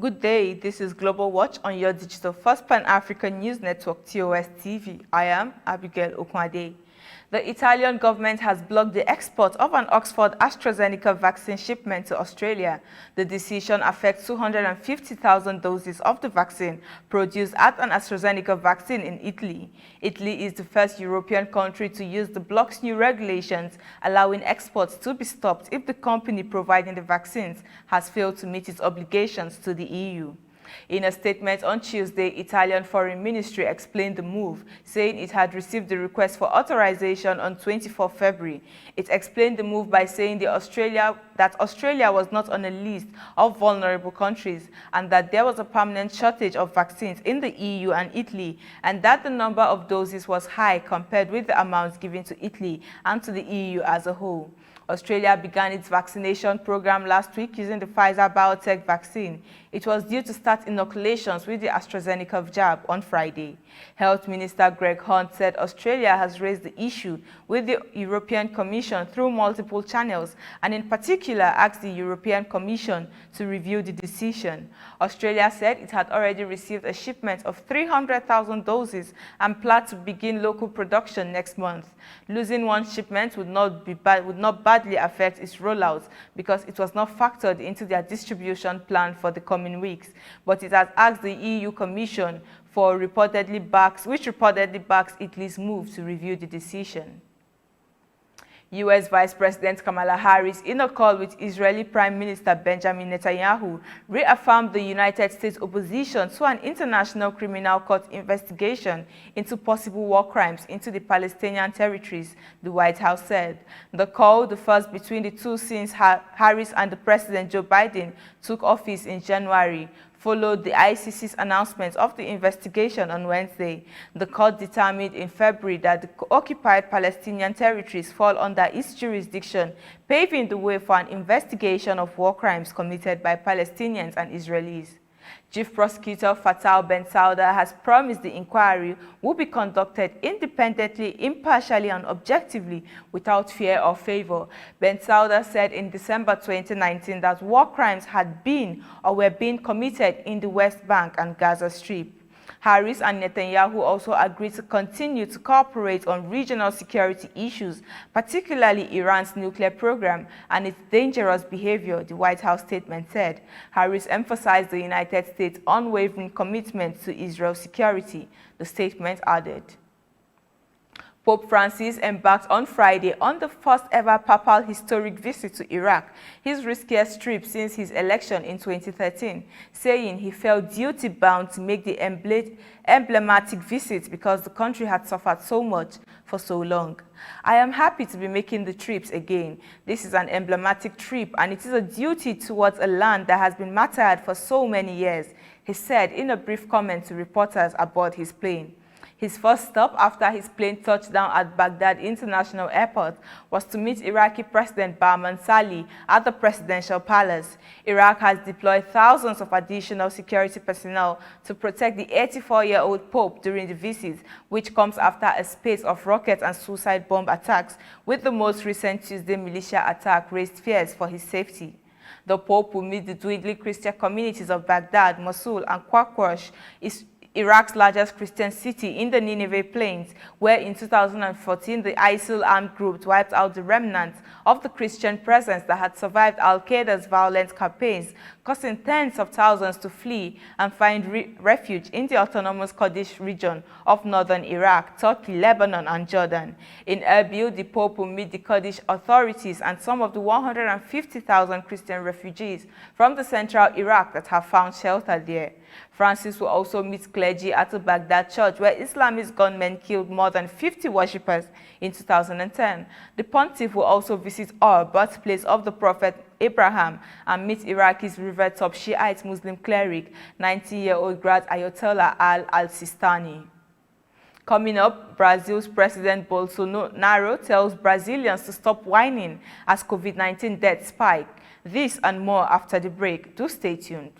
Good day, this is Global Watch on your digital first Pan-African news network, TOS TV. I am Abigail Okwade. The Italian government has blocked the export of an Oxford AstraZeneca vaccine shipment to Australia. The decision affects 250,000 doses of the vaccine produced at an AstraZeneca vaccine in Italy. Italy is the first European country to use the bloc's new regulations, allowing exports to be stopped if the company providing the vaccines has failed to meet its obligations to the EU. In a statement on Tuesday, Italian Foreign Ministry explained the move, saying it had received the request for authorization on 24 February. It explained the move by saying that Australia was not on a list of vulnerable countries and that there was a permanent shortage of vaccines in the EU and Italy, and that the number of doses was high compared with the amounts given to Italy and to the EU as a whole. Australia began its vaccination program last week using the Pfizer-BioNTech vaccine. It was due to start inoculations with the AstraZeneca jab on Friday. Health Minister Greg Hunt said Australia has raised the issue with the European Commission through multiple channels and in particular asked the European Commission to review the decision. Australia said it had already received a shipment of 300,000 doses and planned to begin local production next month. Losing one shipment would not badly affect its rollout because it was not factored into their distribution plan for the coming weeks, but it has asked the EU Commission which reportedly backs Italy's move to review the decision. U.S. Vice President Kamala Harris, in a call with Israeli Prime Minister Benjamin Netanyahu, reaffirmed the United States opposition to an international criminal court investigation into possible war crimes into the Palestinian territories, the White House said. The call, the first between the two since Harris and the President Joe Biden took office in January, followed the ICC's announcement of the investigation on Wednesday. The court determined in February that the occupied Palestinian territories fall under its jurisdiction, paving the way for an investigation of war crimes committed by Palestinians and Israelis. Chief Prosecutor Fatou Bensouda has promised the inquiry will be conducted independently, impartially, and objectively without fear or favor. Bensouda said in December 2019 that war crimes had been or were being committed in the West Bank and Gaza Strip. Harris and Netanyahu also agreed to continue to cooperate on regional security issues, particularly Iran's nuclear program and its dangerous behavior, the White House statement said. Harris emphasized the United States' unwavering commitment to Israel's security, the statement added. Pope Francis embarked on Friday on the first ever papal historic visit to Iraq, his riskiest trip since his election in 2013, saying he felt duty-bound to make the emblematic visit because the country had suffered so much for so long. I am happy to be making the trips again. This is an emblematic trip and it is a duty towards a land that has been martyred for so many years, he said in a brief comment to reporters aboard his plane. His first stop after his plane touched down at Baghdad International Airport was to meet Iraqi President Barham Salih at the presidential palace. Iraq has deployed thousands of additional security personnel to protect the 84-year-old Pope during the visit, which comes after a spate of rocket and suicide bomb attacks, with the most recent Tuesday militia attack raised fears for his safety. The Pope will meet the dwindling Christian communities of Baghdad, Mosul, and Qarqosh, Iraq's largest Christian city in the Nineveh Plains, where in 2014 the ISIL armed group wiped out the remnants of the Christian presence that had survived al-Qaeda's violent campaigns, causing tens of thousands to flee and find refuge in the autonomous Kurdish region of northern Iraq, Turkey, Lebanon, and Jordan. In Erbil, the Pope will meet the Kurdish authorities and some of the 150,000 Christian refugees from the central Iraq that have found shelter there. Francis will also meet clergy at a Baghdad church where Islamist gunmen killed more than 50 worshippers in 2010. The pontiff will also visit Ur, birthplace of the prophet Abraham, and meet Iraqi's revered top Shiite Muslim cleric, 90-year-old Grand Ayatollah al-Sistani. Coming up, Brazil's President Bolsonaro tells Brazilians to stop whining as COVID-19 deaths spike. This and more after the break. Do stay tuned.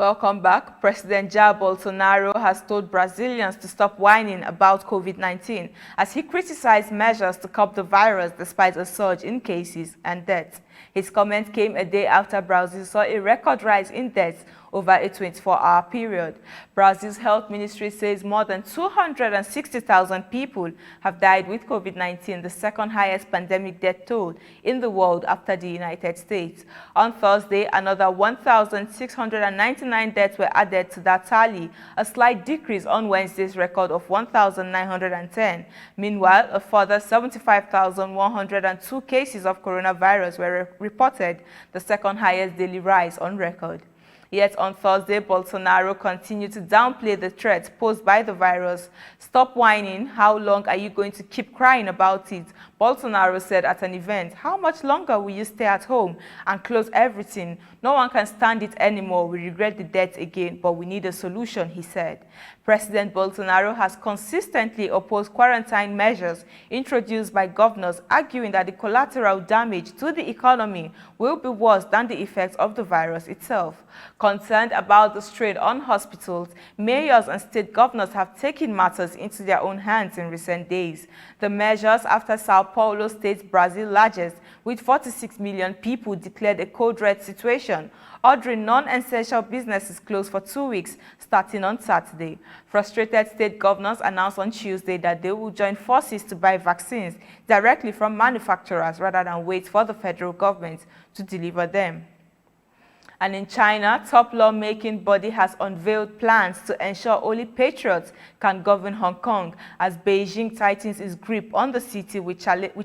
Welcome back. President Jair Bolsonaro has told Brazilians to stop whining about COVID-19 as he criticized measures to curb the virus despite a surge in cases and deaths. His comment came a day after Brazil saw a record rise in deaths over a 24-hour period. Brazil's health ministry says more than 260,000 people have died with COVID-19, the second highest pandemic death toll in the world after the United States. On Thursday, another 1,699 deaths were added to that tally, a slight decrease on Wednesday's record of 1,910. Meanwhile, a further 75,102 cases of coronavirus were reported, the second highest daily rise on record. Yet on Thursday, Bolsonaro continued to downplay the threat posed by the virus. "Stop whining. How long are you going to keep crying about it?" Bolsonaro said at an event. "How much longer will you stay at home and close everything? No one can stand it anymore. We regret the death again, but we need a solution," he said. President Bolsonaro has consistently opposed quarantine measures introduced by governors, arguing that the collateral damage to the economy will be worse than the effects of the virus itself. Concerned about the strain on hospitals, mayors and state governors have taken matters into their own hands in recent days. The measures after Sao Paulo state, Brazil's largest, with 46 million people, declared a code red situation, ordering non-essential businesses closed for 2 weeks, starting on Saturday. Frustrated state governors announced on Tuesday that they will join forces to buy vaccines directly from manufacturers rather than wait for the federal government to deliver them. And in China, top lawmaking body has unveiled plans to ensure only patriots can govern Hong Kong as Beijing tightens its grip on the city with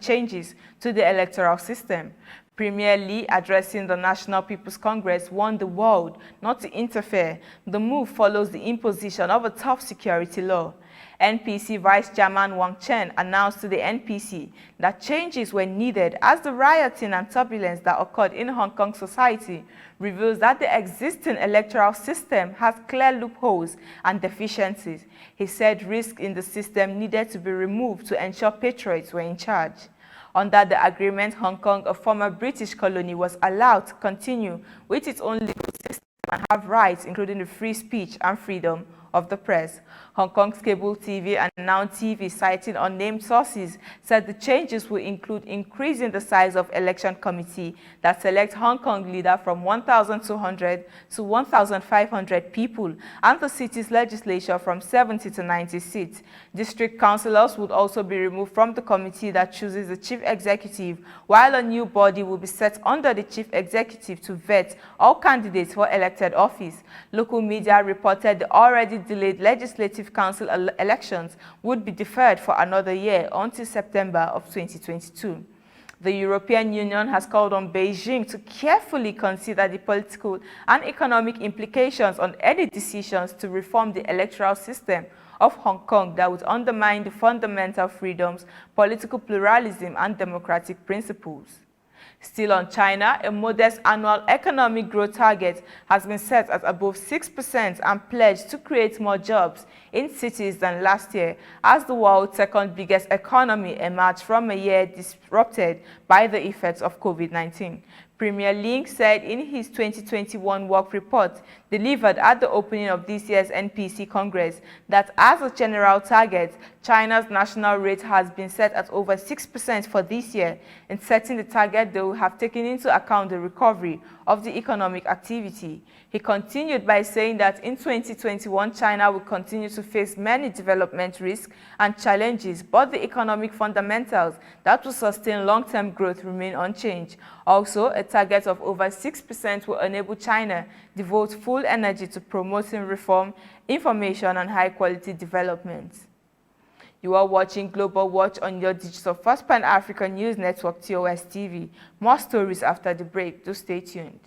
changes to the electoral system. Premier Li, addressing the National People's Congress, warned the world not to interfere. The move follows the imposition of a tough security law. NPC Vice Chairman Wang Chen announced to the NPC that changes were needed as the rioting and turbulence that occurred in Hong Kong society reveals that the existing electoral system has clear loopholes and deficiencies. He said risks in the system needed to be removed to ensure patriots were in charge. Under the agreement, Hong Kong, a former British colony, was allowed to continue with its own legal system and have rights including the free speech and freedom of the press. Hong Kong's cable TV and Now TV, citing unnamed sources, said the changes will include increasing the size of election committee that select Hong Kong leader from 1,200 to 1,500 people and the city's legislature from 70 to 90 seats. District councillors would also be removed from the committee that chooses the chief executive, while a new body will be set under the chief executive to vet all candidates for elected office. Local media reported the already delayed legislative council elections would be deferred for another year until September of 2022. The European Union has called on Beijing to carefully consider the political and economic implications on any decisions to reform the electoral system of Hong Kong that would undermine the fundamental freedoms, political pluralism, and democratic principles. Still on China, a modest annual economic growth target has been set at above 6% and pledged to create more jobs in cities than last year as the world's second biggest economy emerged from a year disrupted by the effects of COVID-19. Premier Li said in his 2021 work report delivered at the opening of this year's NPC Congress that as a general target, China's national rate has been set at over 6% for this year. In setting the target, they will have taken into account the recovery of the economic activity. He continued by saying that in 2021, China will continue to face many development risks and challenges, but the economic fundamentals that will sustain long-term growth remain unchanged. Also, a target of over 6% will enable China devote full energy to promoting reform, information, and high-quality development. You are watching Global Watch on your digital First Pan-African News Network, TOS TV. More stories after the break. Do stay tuned.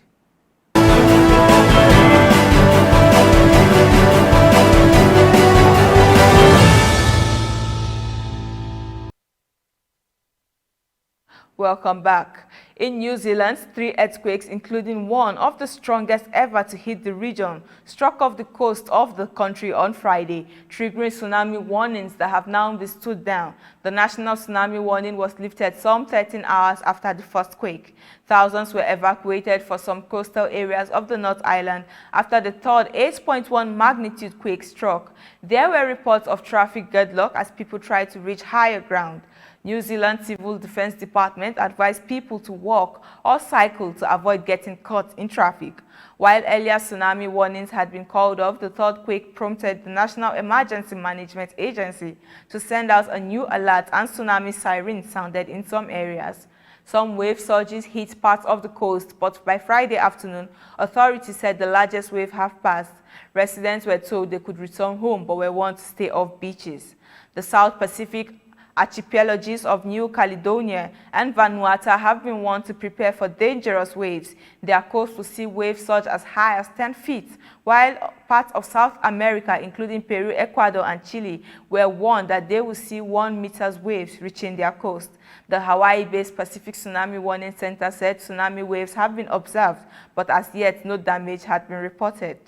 Welcome back. In New Zealand, 3 earthquakes, including one of the strongest ever to hit the region, struck off the coast of the country on Friday, triggering tsunami warnings that have now been stood down. The national tsunami warning was lifted some 13 hours after the first quake. Thousands were evacuated for some coastal areas of the North Island after the third 8.1 magnitude quake struck. There were reports of traffic gridlock as people tried to reach higher ground. New Zealand Civil Defense Department advised people to walk or cycle to avoid getting caught in traffic. While earlier tsunami warnings had been called off, the third quake prompted the National Emergency Management Agency to send out a new alert, and tsunami sirens sounded in some areas. Some wave surges hit parts of the coast, but by Friday afternoon, authorities said the largest wave had passed. Residents were told they could return home but were warned to stay off beaches. The South Pacific archipelages of New Caledonia and Vanuatu have been warned to prepare for dangerous waves. Their coast will see waves surge as high as 10 feet, while parts of South America, including Peru, Ecuador, and Chile, were warned that they will see 1 meter waves reaching their coast. The Hawaii-based Pacific Tsunami Warning Center said tsunami waves have been observed, but as yet no damage had been reported.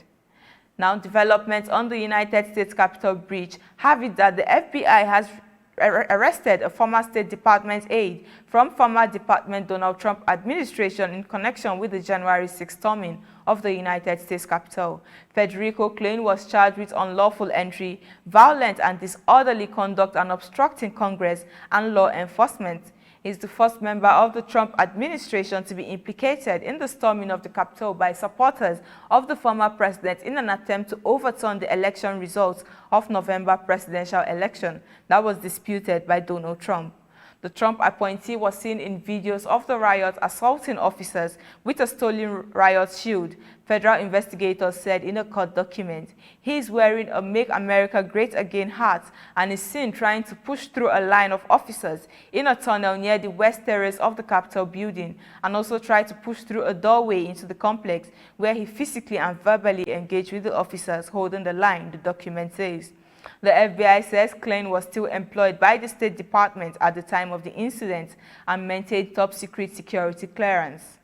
Now, developments on the United States Capitol breach have it that the FBI has arrested a former State Department aide from former Donald Trump administration in connection with the January 6 storming of the United States Capitol. Federico Klein was charged with unlawful entry, violent and disorderly conduct, and obstructing Congress and law enforcement. He is the first member of the Trump administration to be implicated in the storming of the Capitol by supporters of the former president in an attempt to overturn the election results of November presidential election that was disputed by Donald Trump. The Trump appointee was seen in videos of the riot assaulting officers with a stolen riot shield, federal investigators said in a court document. He is wearing a Make America Great Again hat and is seen trying to push through a line of officers in a tunnel near the west terrace of the Capitol building, and also tried to push through a doorway into the complex where he physically and verbally engaged with the officers holding the line, the document says. The FBI says Klein was still employed by the State Department at the time of the incident and maintained top-secret security clearance.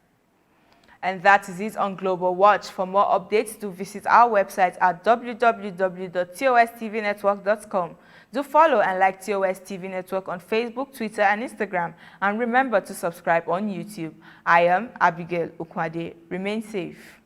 And that is it on Global Watch. For more updates, do visit our website at www.tostvnetwork.com. Do follow and like TOS TV Network on Facebook, Twitter, and Instagram. And remember to subscribe on YouTube. I am Abigail Okwade. Remain safe.